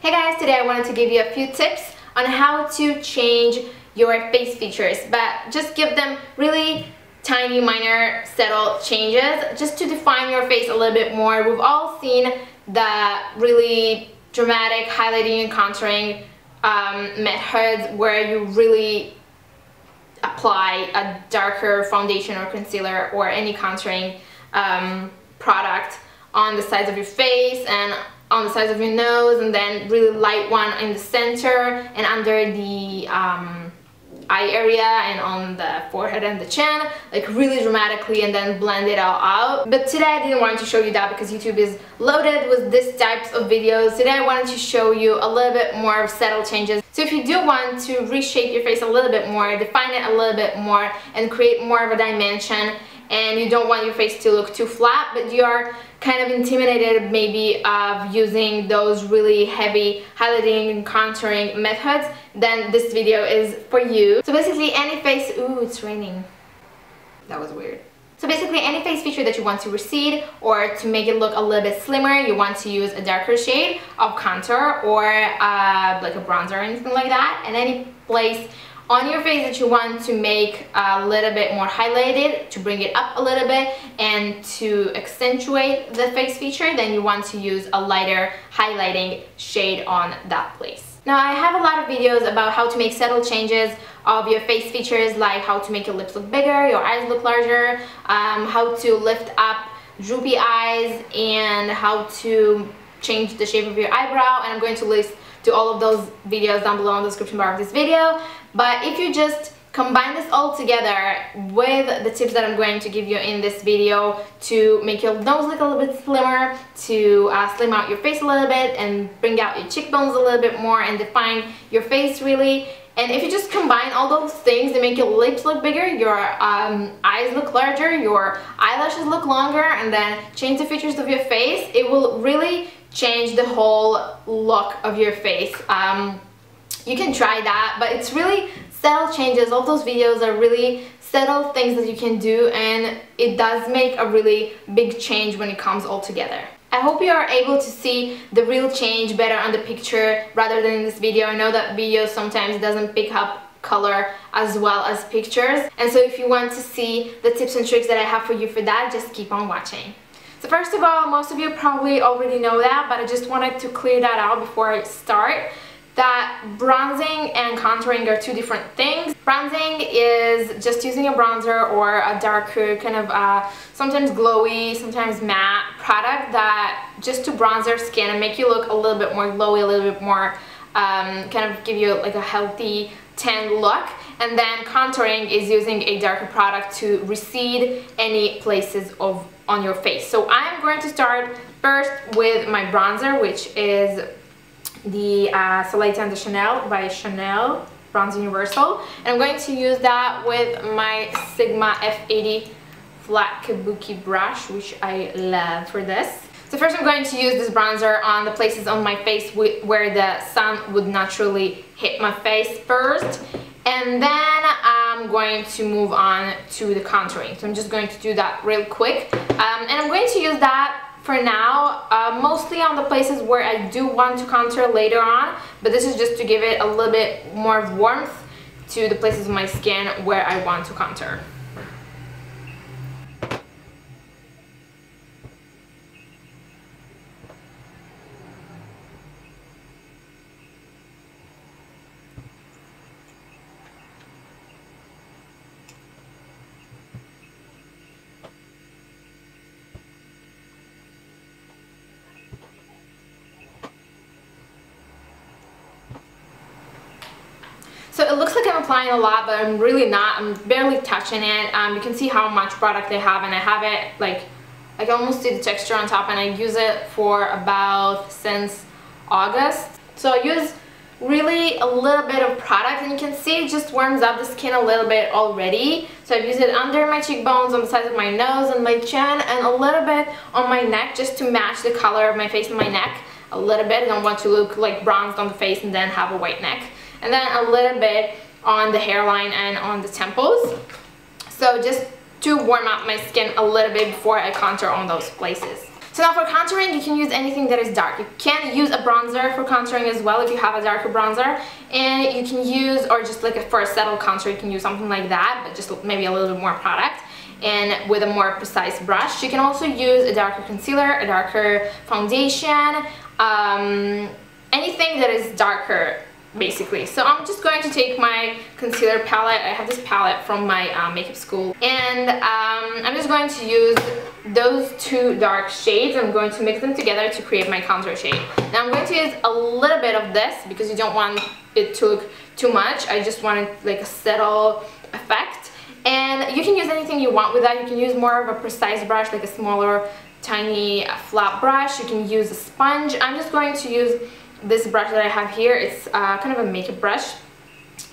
Hey guys, today I wanted to give you a few tips on how to change your face features, but just give them really tiny, minor, subtle changes just to define your face a little bit more. We've all seen the really dramatic highlighting and contouring methods where you really apply a darker foundation or concealer or any contouring product on the sides of your face and on the sides of your nose, and then really light one in the center and under the eye area and on the forehead and the chin, like really dramatically, and then blend it all out. But today I didn't want to show you that because YouTube is loaded with this types of videos. Today I wanted to show you a little bit more of subtle changes. So if you do want to reshape your face a little bit more, define it a little bit more, and create more of a dimension, and you don't want your face to look too flat, but you are kind of intimidated maybe of using those really heavy highlighting and contouring methods, then this video is for you. So basically any face, ooh, it's raining. That was weird. So basically any face feature that you want to recede or to make it look a little bit slimmer, you want to use a darker shade of contour or like a bronzer or anything like that, and any place on your face that you want to make a little bit more highlighted, to bring it up a little bit and to accentuate the face feature, then you want to use a lighter highlighting shade on that place. Now I have a lot of videos about how to make subtle changes of your face features, like how to make your lips look bigger, your eyes look larger, how to lift up droopy eyes, and how to change the shape of your eyebrow, and I'm going to list to all of those videos down below in the description bar of this video. But if you just combine this all together with the tips that I'm going to give you in this video to make your nose look a little bit slimmer, to slim out your face a little bit and bring out your cheekbones a little bit more and define your face really, and if you just combine all those things to make your lips look bigger, your eyes look larger, your eyelashes look longer, and then change the features of your face, it will really change the whole look of your face. You can try that, but it's really subtle changes. All those videos are really subtle things that you can do, and it does make a really big change when it comes all together. I hope you are able to see the real change better on the picture rather than in this video. I know that video sometimes doesn't pick up color as well as pictures, and so if you want to see the tips and tricks that I have for you for that, just keep on watching. So first of all, most of you probably already know that, but I just wanted to clear that out before I start, that bronzing and contouring are two different things. Bronzing is just using a bronzer or a darker kind of sometimes glowy, sometimes matte product that just to bronze your skin and make you look a little bit more glowy, a little bit more kind of give you like a healthy tan look. And then contouring is using a darker product to recede any places on your face. So I'm going to start first with my bronzer, which is the Soleil Tan de Chanel by Chanel Bronze Universal, and I'm going to use that with my Sigma F80 flat kabuki brush, which I love for this. So first I'm going to use this bronzer on the places on my face where the sun would naturally hit my face first, and then I'm going to move on to the contouring. So I'm just going to do that real quick, and I'm going to use that for now, mostly on the places where I do want to contour later on, but this is just to give it a little bit more warmth to the places of my skin where I want to contour. So it looks like I'm applying a lot, but I'm really not. I'm barely touching it. You can see how much product I have, and I have it like, I can almost see the texture on top, and I use it for about since August. So I use really a little bit of product, and you can see it just warms up the skin a little bit already. So I've used it under my cheekbones, on the sides of my nose and my chin, and a little bit on my neck just to match the color of my face and my neck a little bit. I don't want to look like bronzed on the face and then have a white neck. And then a little bit on the hairline and on the temples. So just to warm up my skin a little bit before I contour on those places. So now for contouring, you can use anything that is dark. You can use a bronzer for contouring as well if you have a darker bronzer. And you can use, or just like for a settled contour, you can use something like that, but just maybe a little bit more product and with a more precise brush. You can also use a darker concealer, a darker foundation, anything that is darker basically. So I'm just going to take my concealer palette. I have this palette from my makeup school, and I'm just going to use those two dark shades. I'm going to mix them together to create my contour shade. Now I'm going to use a little bit of this because you don't want it to look too much. I just wanted like a settle effect, and you can use anything you want with that. You can use more of a precise brush, like a smaller tiny flat brush. You can use a sponge. I'm just going to use this brush that I have here. It's kind of a makeup brush,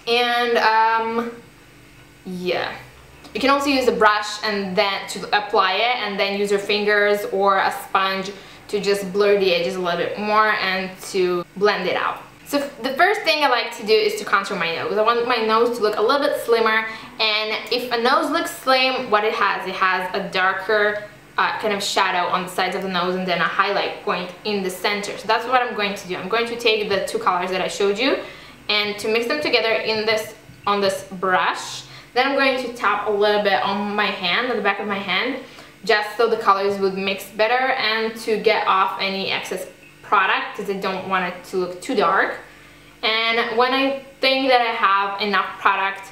and yeah, you can also use a brush and then to apply it, and then use your fingers or a sponge to just blur the edges a little bit more and to blend it out. So the first thing I like to do is to contour my nose. I want my nose to look a little bit slimmer, and if a nose looks slim, what it has a darker kind of shadow on the sides of the nose and then a highlight point in the center. So that's what I'm going to do. I'm going to take the two colors that I showed you and to mix them together on this brush. Then I'm going to tap a little bit on my hand, on the back of my hand, just so the colors would mix better and to get off any excess product because I don't want it to look too dark. And when I think that I have enough product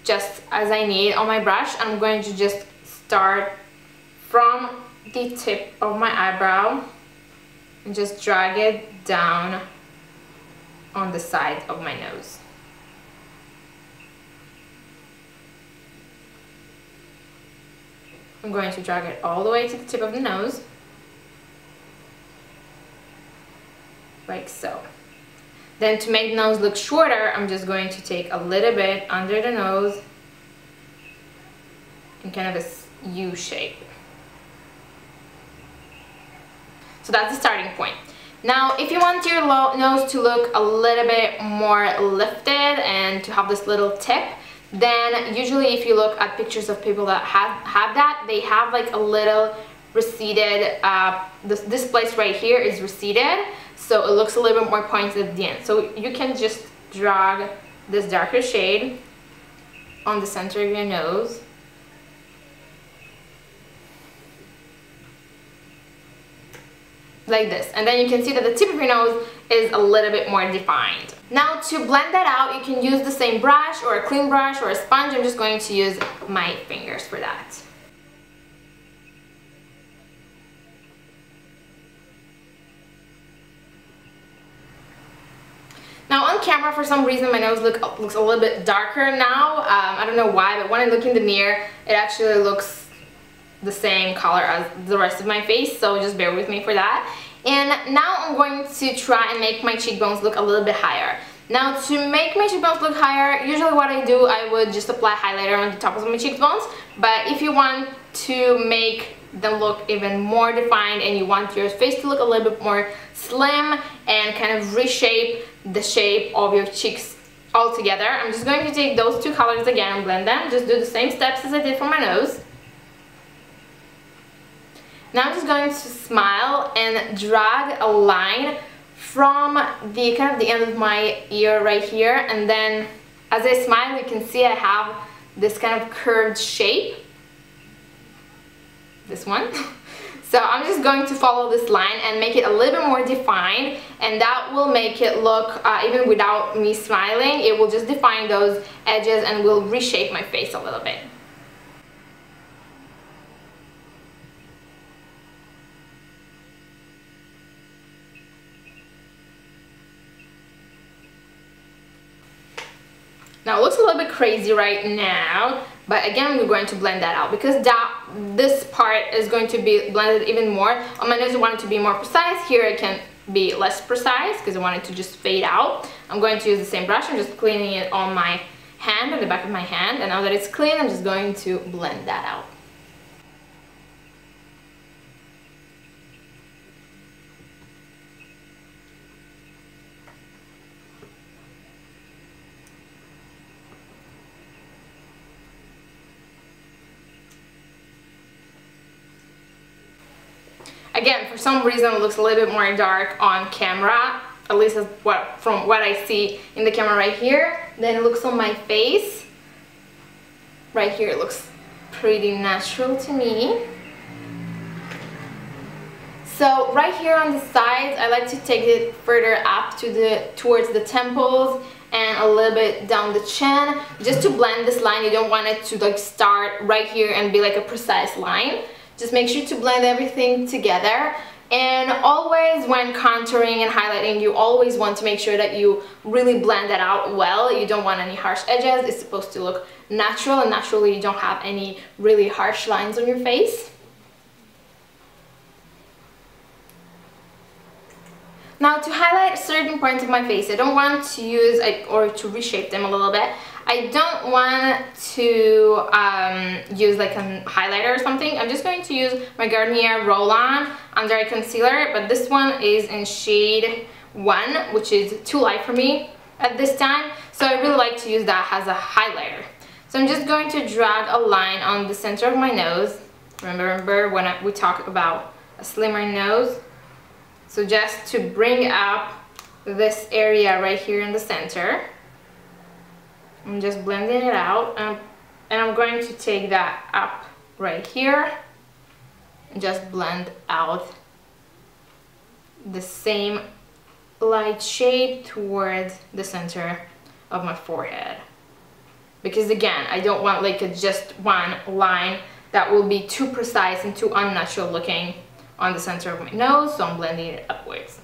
just as I need on my brush, I'm going to just start from the tip of my eyebrow and just drag it down on the side of my nose. I'm going to drag it all the way to the tip of the nose, like so. Then to make the nose look shorter, I'm just going to take a little bit under the nose in kind of a U shape. So that's the starting point. Now, if you want your nose to look a little bit more lifted and to have this little tip, then usually if you look at pictures of people that have that, they have like a little receded, this place right here is receded, so it looks a little bit more pointed at the end. So you can just drag this darker shade on the center of your nose. Like this, and then you can see that the tip of your nose is a little bit more defined. Now to blend that out, you can use the same brush or a clean brush or a sponge. I'm just going to use my fingers for that. Now on camera, for some reason, my nose looks a little bit darker now. I don't know why, but when I look in the mirror, it actually looks the same color as the rest of my face, so just bear with me for that. And now I'm going to try and make my cheekbones look a little bit higher. Now to make my cheekbones look higher, usually what I do, I would just apply highlighter on the top of my cheekbones, but if you want to make them look even more defined and you want your face to look a little bit more slim and kind of reshape the shape of your cheeks altogether, I'm just going to take those two colors again and blend them. Just do the same steps as I did for my nose. Now I'm just going to smile and drag a line from the kind of the end of my ear right here, and then as I smile you can see I have this kind of curved shape, this one. So I'm just going to follow this line and make it a little bit more defined, and that will make it look, even without me smiling, it will just define those edges and will reshape my face a little bit. Now it looks a little bit crazy right now, but again we're going to blend that out because this part is going to be blended even more. On my nose I want it to be more precise. Here it can be less precise because I want it to just fade out. I'm going to use the same brush. I'm just cleaning it on my hand, on the back of my hand, and now that it's clean I'm just going to blend that out. Again, for some reason it looks a little bit more dark on camera, at least from what I see in the camera right here. Then it looks on my face. Right here it looks pretty natural to me. So right here on the sides, I like to take it further up towards the temples and a little bit down the chin, just to blend this line. You don't want it to like start right here and be like a precise line. Just make sure to blend everything together. And always when contouring and highlighting, you always want to make sure that you really blend that out well. You don't want any harsh edges. It's supposed to look natural, and naturally you don't have any really harsh lines on your face. Now, to highlight certain points of my face, I don't want to use, or to reshape them a little bit, I don't want to use like a highlighter or something. I'm just going to use my Garnier Roll-On Under Eye Concealer, but this one is in shade 1, which is too light for me at this time, so I really like to use that as a highlighter. So I'm just going to drag a line on the center of my nose. Remember when we talked about a slimmer nose? So just to bring up this area right here in the center. I'm just blending it out, and I'm going to take that up right here and just blend out the same light shade towards the center of my forehead. Because again, I don't want like just one line that will be too precise and too unnatural looking on the center of my nose, so I'm blending it upwards.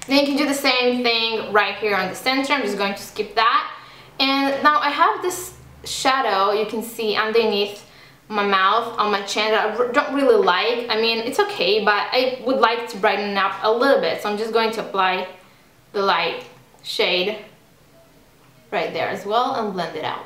Then you can do the same thing right here on the center. I'm just going to skip that. And now I have this shadow you can see underneath my mouth on my chin that I don't really like. I mean, it's okay, but I would like to brighten it up a little bit, so I'm just going to apply the light shade right there as well and blend it out.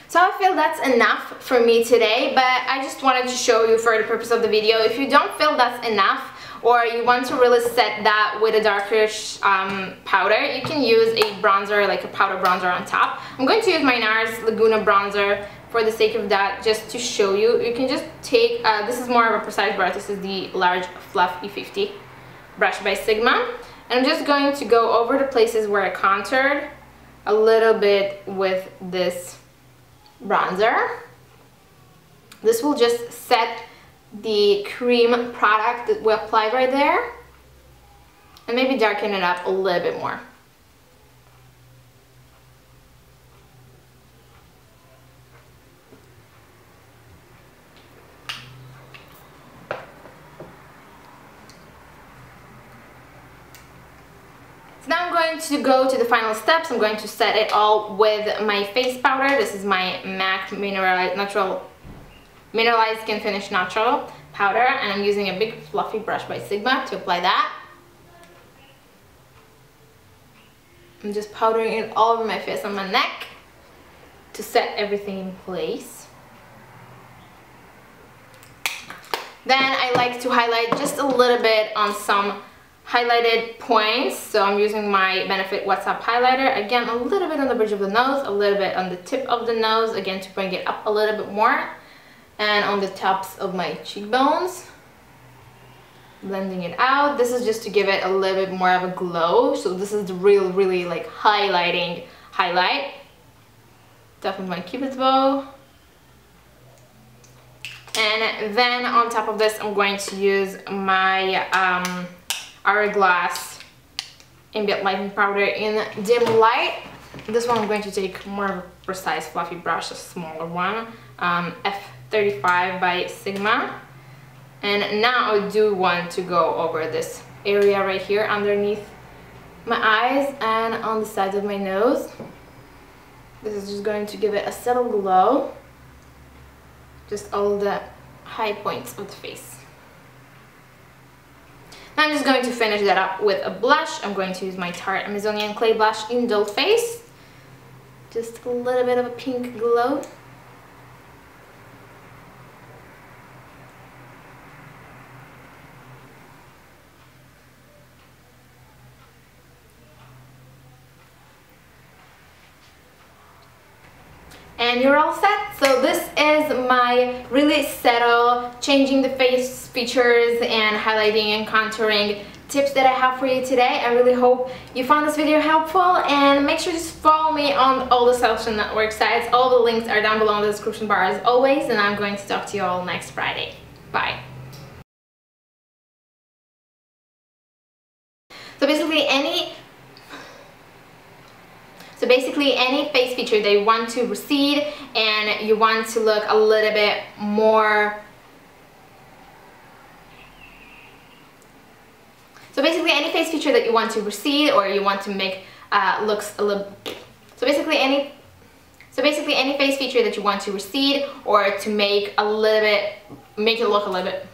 So I feel that's enough for me today, but I just wanted to show you for the purpose of the video. If you don't feel that's enough, or you want to really set that with a darker powder, you can use a bronzer, like a powder bronzer on top. I'm going to use my NARS Laguna bronzer for the sake of that, just to show you. You can just take, this is more of a precise brush, this is the large Fluff E50 brush by Sigma. And I'm just going to go over the places where I contoured a little bit with this bronzer. This will just set the cream product that we apply right there and maybe darken it up a little bit more. Now I'm going to go to the final steps. I'm going to set it all with my face powder. This is my MAC Mineralized Skin Finish Natural powder, and I'm using a big fluffy brush by Sigma to apply that. I'm just powdering it all over my face and my neck to set everything in place. Then I like to highlight just a little bit on some highlighted points, so I'm using my Benefit What's Up highlighter, again a little bit on the bridge of the nose, a little bit on the tip of the nose, again to bring it up a little bit more, and on the tops of my cheekbones, blending it out. This is just to give it a little bit more of a glow, so this is the really like highlighting highlight. Top of my cupid's bow. And then on top of this I'm going to use my Hourglass Ambient Lighting Powder in Dim Light. This one I'm going to take more of a precise fluffy brush, a smaller one, F35 by Sigma. And now I do want to go over this area right here underneath my eyes and on the sides of my nose. This is just going to give it a subtle glow, just all the high points of the face. I'm just going to finish that up with a blush. I'm going to use my Tarte Amazonian Clay Blush in Doll Face. Just a little bit of a pink glow. and you're all set. So this is my really subtle changing the face features and highlighting and contouring tips that I have for you today. I really hope you found this video helpful, and make sure to just follow me on all the social network sites. All the links are down below in the description bar as always, and I'm going to talk to you all next Friday. Bye. So basically any face feature that you want to recede and you want to look a little bit more. So basically any face feature that you want to recede or you want to make looks a little. So basically any face feature that you want to recede or to make a little bit, make it look a little bit.